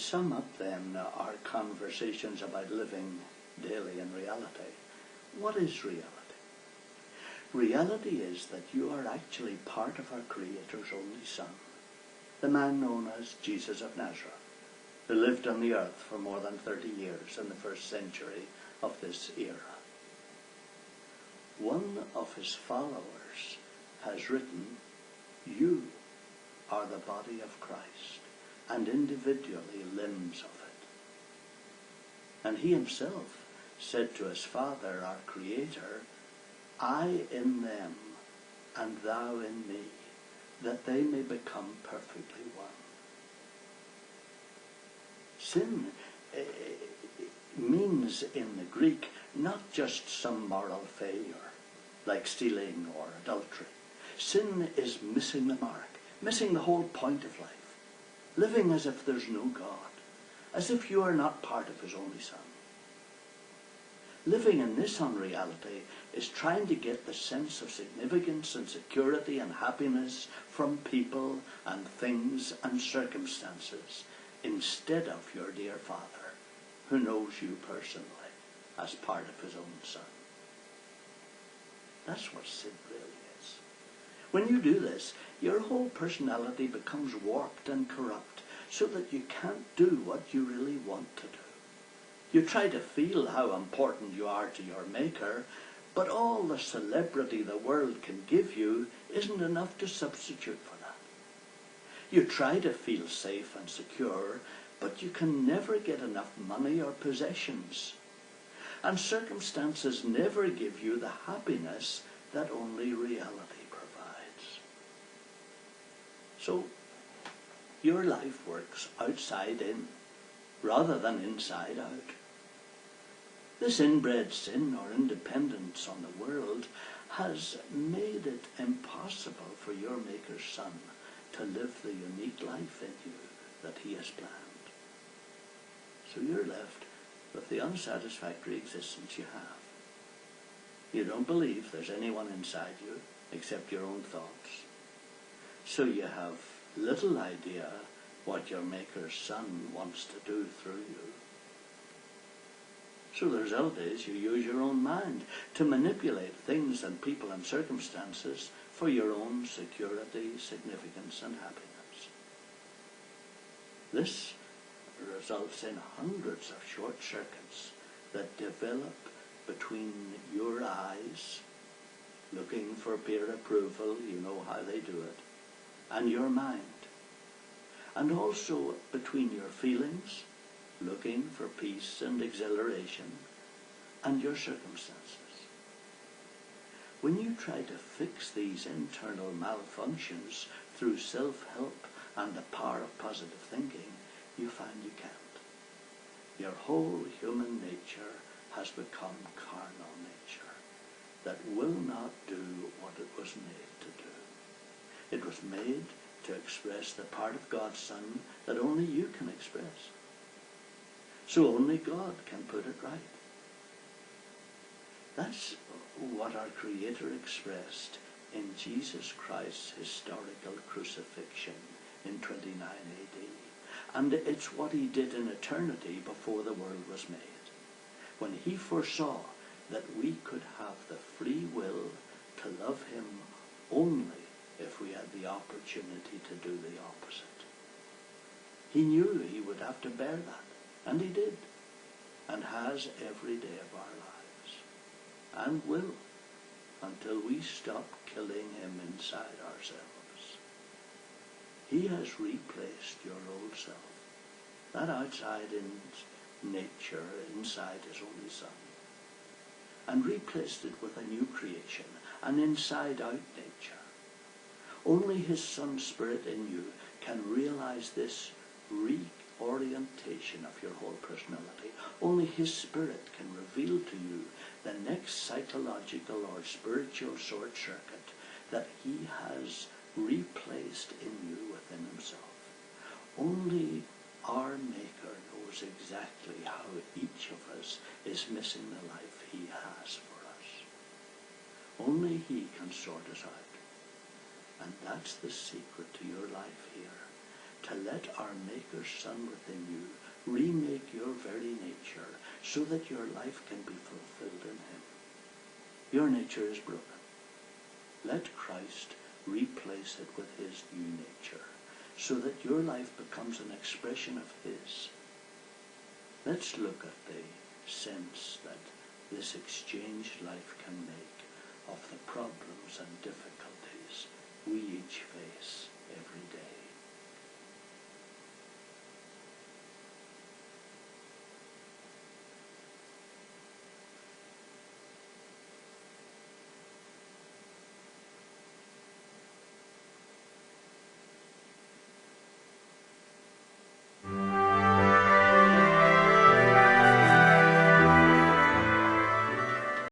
sum up then our conversations about living daily in reality, what is reality? Reality is that you are actually part of our Creator's only Son, the man known as Jesus of Nazareth, who lived on the earth for more than 30 years in the first century of this era. One of his followers has written, "You are the body of Christ, and individually limbs of it." And he himself said to his Father, our Creator, "I in them, and thou in me, that they may become perfectly one." Sin means in the Greek not just some moral failure, like stealing or adultery. Sin is missing the mark, missing the whole point of life, living as if there's no God, as if you are not part of his only Son. Living in this unreality is trying to get the sense of significance and security and happiness from people and things and circumstances instead of your dear Father, who knows you personally as part of his own Son. That's what sin really is. When you do this, your whole personality becomes warped and corrupt so that you can't do what you really want to do. You try to feel how important you are to your Maker, but all the celebrity the world can give you isn't enough to substitute for that. You try to feel safe and secure, but you can never get enough money or possessions. And circumstances never give you the happiness that only reality provides. So, your life works outside in, rather than inside out. This inbred sin or independence on the world has made it impossible for your Maker's Son to live the unique life in you that he has planned. So you're left with the unsatisfactory existence you have. You don't believe there's anyone inside you except your own thoughts. So you have little idea what your Maker's Son wants to do through you. So the result is you use your own mind to manipulate things and people and circumstances for your own security, significance and happiness. This results in hundreds of short circuits that develop between your eyes, looking for peer approval, you know how they do it, and your mind. And also between your feelings, looking for peace and exhilaration, and your circumstances. When you try to fix these internal malfunctions through self-help and the power of positive thinking, you find you can't. Your whole human nature has become carnal nature that will not do what it was made to do. It was made to express the part of God's Son that only you can express. So only God can put it right. That's what our Creator expressed in Jesus Christ's historical crucifixion in 29 AD. And it's what he did in eternity before the world was made, when he foresaw that we could have the free will to love him only if we had the opportunity to do the opposite. He knew he would have to bear that, and he did, and has every day of our lives, and will, until we stop killing him inside ourselves. He has replaced your old self, that outside in nature inside his only Son, and replaced it with a new creation, an inside-out nature. Only his Son's Spirit in you can realize this reorientation of your whole personality. Only his Spirit can reveal to you the next psychological or spiritual short circuit that he has replaced in you within himself. Only our Maker knows exactly how each of us is missing the life he has for us. Only he can sort us out. And that's the secret to your life here. to let our Maker's Son within you remake your very nature so that your life can be fulfilled in him. Your nature is broken. Let Christ replace it with his new nature so that your life becomes an expression of his. Let's look at the sense that this exchanged life can make of the problems and difficulties we each face every day.